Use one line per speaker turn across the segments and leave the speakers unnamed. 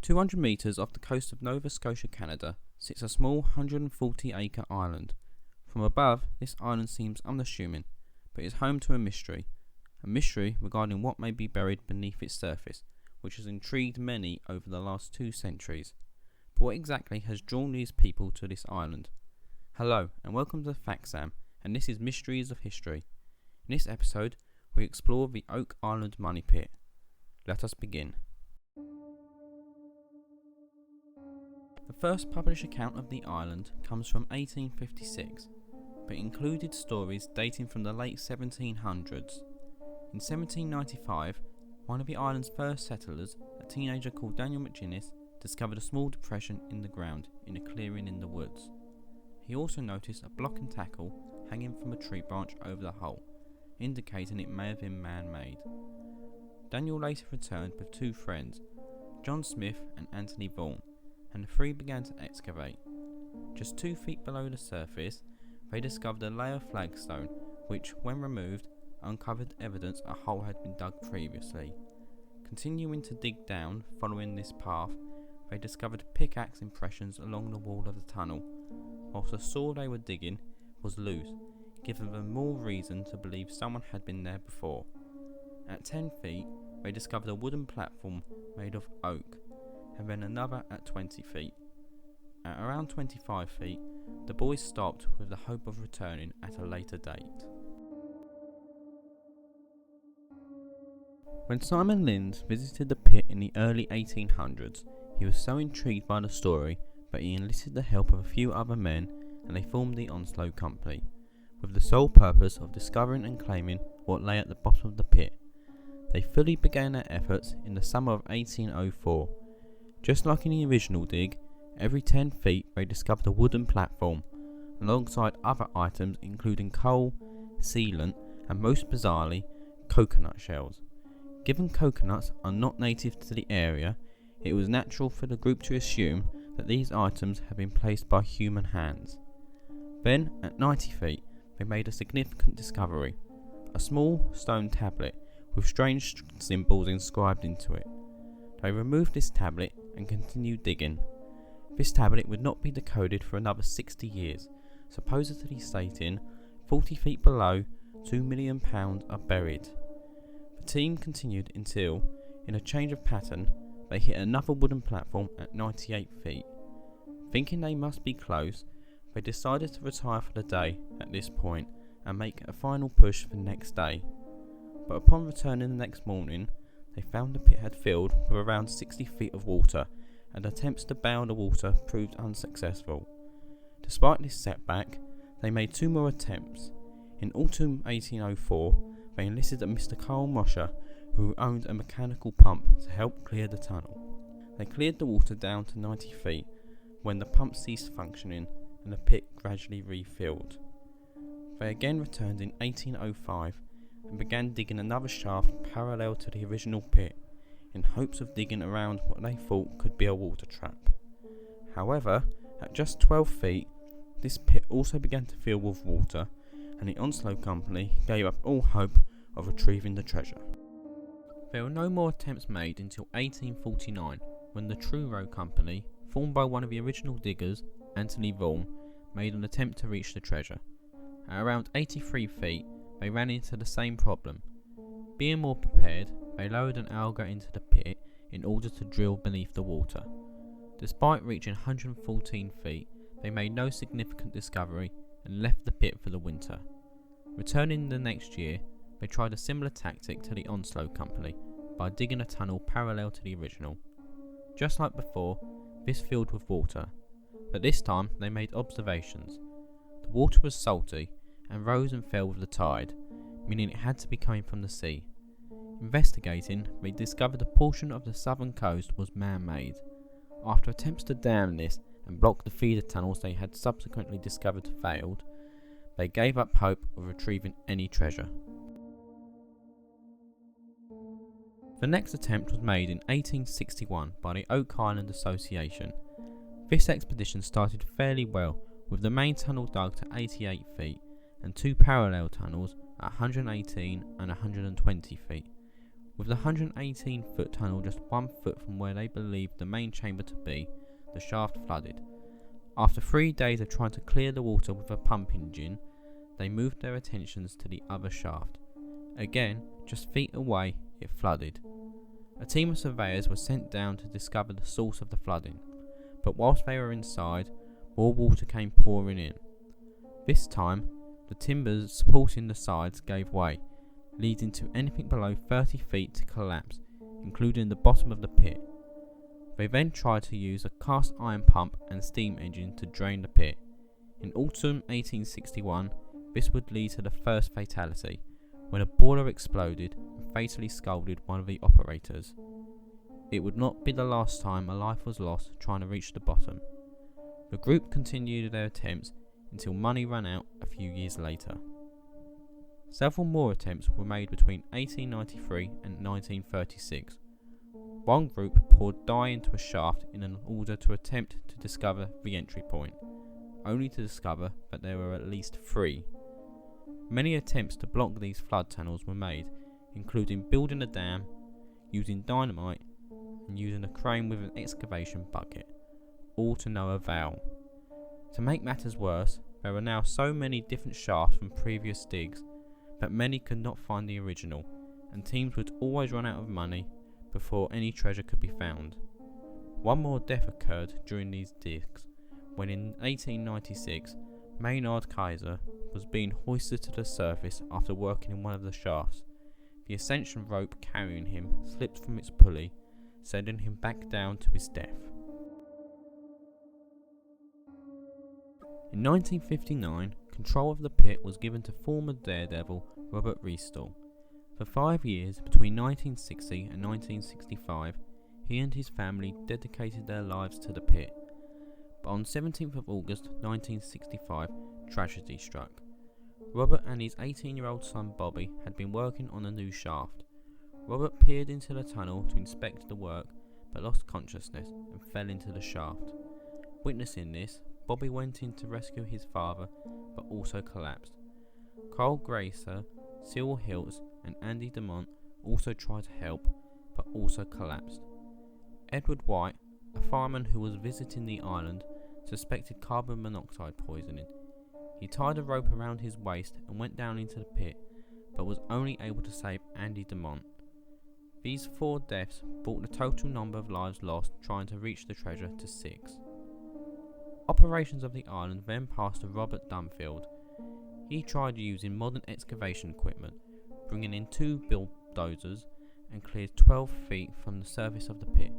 200 metres off the coast of Nova Scotia, Canada, sits a small 140-acre island. From above, this island seems unassuming, but is home to a mystery regarding what may be buried beneath its surface, which has intrigued many over the last 2 centuries. But what exactly has drawn these people to this island? Hello, and welcome to FactSam, and this is Mysteries of History. In this episode, we explore the Oak Island Money Pit. Let us begin. The first published account of the island comes from 1856, but included stories dating from the late 1700s. In 1795, one of the island's first settlers, a teenager called Daniel McGinnis, discovered a small depression in the ground in a clearing in the woods. He also noticed a block and tackle hanging from a tree branch over the hole, indicating it may have been man-made. Daniel later returned with 2 friends, John Smith and Anthony Vaughan, and the 3 began to excavate. Just 2 feet below the surface, they discovered a layer of flagstone, which, when removed, uncovered evidence a hole had been dug previously. Continuing to dig down, following this path, they discovered pickaxe impressions along the wall of the tunnel, whilst the soil they were digging was loose, giving them more reason to believe someone had been there before. At 10 feet, they discovered a wooden platform made of oak, and then another at 20 feet. At around 25 feet, the boys stopped with the hope of returning at a later date. When Simon Linds visited the pit in the early 1800s, he was so intrigued by the story that he enlisted the help of a few other men, and they formed the Onslow Company, with the sole purpose of discovering and claiming what lay at the bottom of the pit. They fully began their efforts in the summer of 1804. Just like in the original dig, every 10 feet they discovered a wooden platform, alongside other items including coal, sealant, and most bizarrely, coconut shells. Given coconuts are not native to the area, it was natural for the group to assume that these items had been placed by human hands. Then, at 90 feet, they made a significant discovery: a small stone tablet with strange symbols inscribed into it. They removed this tablet and continued digging. This tablet would not be decoded for another 60 years, supposedly stating 40 feet below, £2 million are buried. The team continued until, in a change of pattern, they hit another wooden platform at 98 feet. Thinking they must be close, they decided to retire for the day at this point and make a final push for the next day. But upon returning the next morning, they found the pit had filled with around 60 feet of water, and attempts to bow the water proved unsuccessful. Despite this setback, they made 2 more attempts. In autumn 1804, they enlisted a Mr. Carl Mosher, who owned a mechanical pump, to help clear the tunnel. They cleared the water down to 90 feet, when the pump ceased functioning and the pit gradually refilled. They again returned in 1805 and began digging another shaft parallel to the original pit, in hopes of digging around what they thought could be a water trap. However, at just 12 feet, this pit also began to fill with water, and the Onslow Company gave up all hope of retrieving the treasure. There were no more attempts made until 1849, when the Truro Company, formed by one of the original diggers, Anthony Vaughan, made an attempt to reach the treasure. At around 83 feet, they ran into the same problem. Being more prepared, they lowered an auger into the pit in order to drill beneath the water. Despite reaching 114 feet, they made no significant discovery and left the pit for the winter. Returning the next year, they tried a similar tactic to the Onslow Company by digging a tunnel parallel to the original. Just like before, this filled with water, but this time they made observations. The water was salty and rose and fell with the tide, meaning it had to be coming from the sea. Investigating, they discovered a portion of the southern coast was man-made. After attempts to dam this and block the feeder tunnels they had subsequently discovered failed, they gave up hope of retrieving any treasure. The next attempt was made in 1861 by the Oak Island Association. This expedition started fairly well, with the main tunnel dug to 88 feet and 2 parallel tunnels at 118 and 120 feet, With the 118-foot tunnel just 1 foot from where they believed the main chamber to be, the shaft flooded. After 3 days of trying to clear the water with a pump engine, they moved their attentions to the other shaft. Again, just feet away, it flooded. A team of surveyors was sent down to discover the source of the flooding, but whilst they were inside, more water came pouring in. This time, the timbers supporting the sides gave way, leading to anything below 30 feet to collapse, including the bottom of the pit. They then tried to use a cast iron pump and steam engine to drain the pit. In autumn 1861, this would lead to the first fatality, when a boiler exploded and fatally scalded one of the operators. It would not be the last time a life was lost trying to reach the bottom. The group continued their attempts until money ran out a few years later. Several more attempts were made between 1893 and 1936. One group poured dye into a shaft in order to attempt to discover the entry point, only to discover that there were at least 3. Many attempts to block these flood tunnels were made, including building a dam, using dynamite, and using a crane with an excavation bucket, all to no avail. To make matters worse, there were now so many different shafts from previous digs that many could not find the original, and teams would always run out of money before any treasure could be found. One more death occurred during these digs, when in 1896, Maynard Kaiser was being hoisted to the surface after working in one of the shafts. The ascension rope carrying him slipped from its pulley, sending him back down to his death. In 1959, control of the pit was given to former daredevil Robert Restall. For 5 years, between 1960 and 1965, he and his family dedicated their lives to the pit. But on 17th of August 1965, tragedy struck. Robert and his 18-year-old son Bobby had been working on a new shaft. Robert peered into the tunnel to inspect the work, but lost consciousness and fell into the shaft. Witnessing this, Bobby went in to rescue his father, but also collapsed. Carl Gracer, Cyril Hiltz, and Andy DeMont also tried to help, but also collapsed. Edward White, a fireman who was visiting the island, suspected carbon monoxide poisoning. He tied a rope around his waist and went down into the pit, but was only able to save Andy DeMont. These 4 deaths brought the total number of lives lost trying to reach the treasure to 6. Operations of the island then passed to Robert Dunfield. He tried using modern excavation equipment, bringing in 2 bulldozers, and cleared 12 feet from the surface of the pit,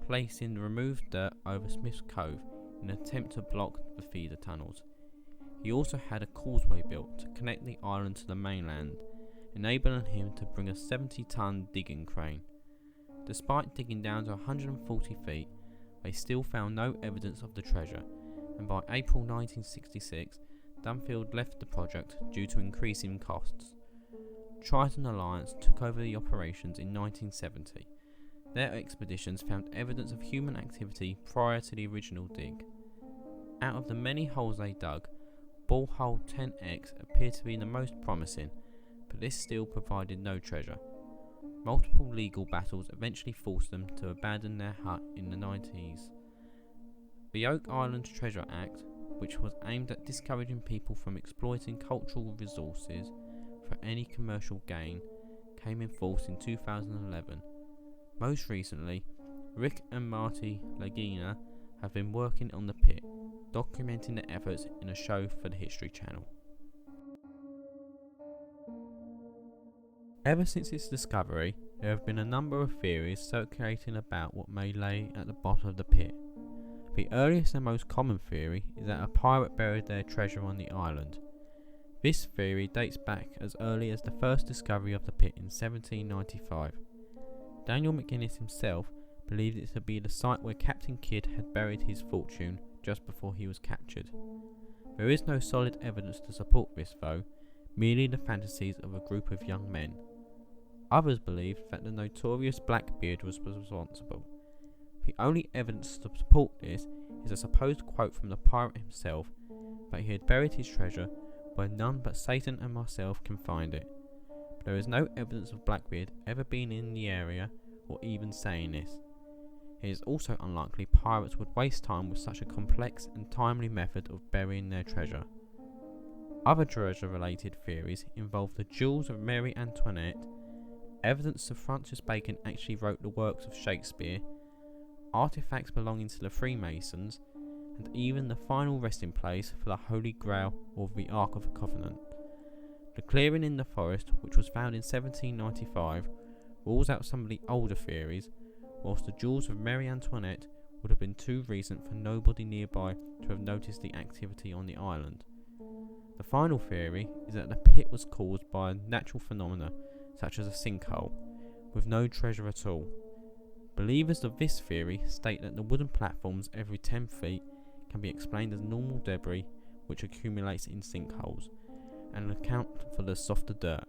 placing the removed dirt over Smith's Cove in an attempt to block the feeder tunnels. He also had a causeway built to connect the island to the mainland, enabling him to bring a 70-ton digging crane. Despite digging down to 140 feet, they still found no evidence of the treasure, and by April 1966, Dunfield left the project due to increasing costs. Triton Alliance took over the operations in 1970. Their expeditions found evidence of human activity prior to the original dig. Out of the many holes they dug, borehole 10X appeared to be the most promising, but this still provided no treasure. Multiple legal battles eventually forced them to abandon their hut in the 90s. The Oak Island Treasure Act, which was aimed at discouraging people from exploiting cultural resources for any commercial gain, came in force in 2011. Most recently, Rick and Marty Lagina have been working on the pit, documenting their efforts in a show for the History Channel. Ever since its discovery, there have been a number of theories circulating about what may lay at the bottom of the pit. The earliest and most common theory is that a pirate buried their treasure on the island. This theory dates back as early as the first discovery of the pit in 1795. Daniel McGinnis himself believed it to be the site where Captain Kidd had buried his fortune just before he was captured. There is no solid evidence to support this though, merely the fantasies of a group of young men. Others believe that the notorious Blackbeard was responsible. The only evidence to support this is a supposed quote from the pirate himself that he had buried his treasure where none but Satan and myself can find it. There is no evidence of Blackbeard ever being in the area or even saying this. It is also unlikely pirates would waste time with such a complex and timely method of burying their treasure. Other treasure-related theories involve the jewels of Mary Antoinette, evidence Sir Francis Bacon actually wrote the works of Shakespeare, artifacts belonging to the Freemasons, and even the final resting place for the Holy Grail or the Ark of the Covenant. The clearing in the forest, which was found in 1795, rules out some of the older theories, whilst the jewels of Mary Antoinette would have been too recent for nobody nearby to have noticed the activity on the island. The final theory is that the pit was caused by natural phenomena such as a sinkhole, with no treasure at all. Believers of this theory state that the wooden platforms every 10 feet can be explained as normal debris which accumulates in sinkholes, and account for the softer dirt.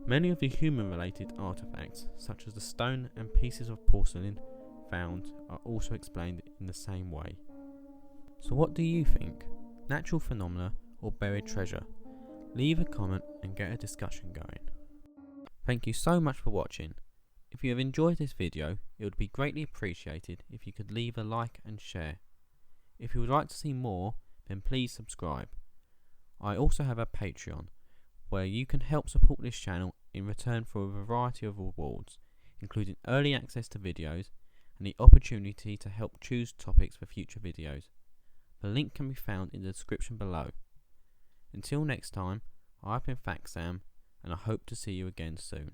Many of the human-related artifacts, such as the stone and pieces of porcelain found, are also explained in the same way. So what do you think? Natural phenomena or buried treasure? Leave a comment and get a discussion going. Thank you so much for watching. If you have enjoyed this video, it would be greatly appreciated if you could leave a like and share. If you would like to see more, then please subscribe. I also have a Patreon, where you can help support this channel in return for a variety of rewards, including early access to videos and the opportunity to help choose topics for future videos. The link can be found in the description below. Until next time, I've been Fact Sam, and I hope to see you again soon.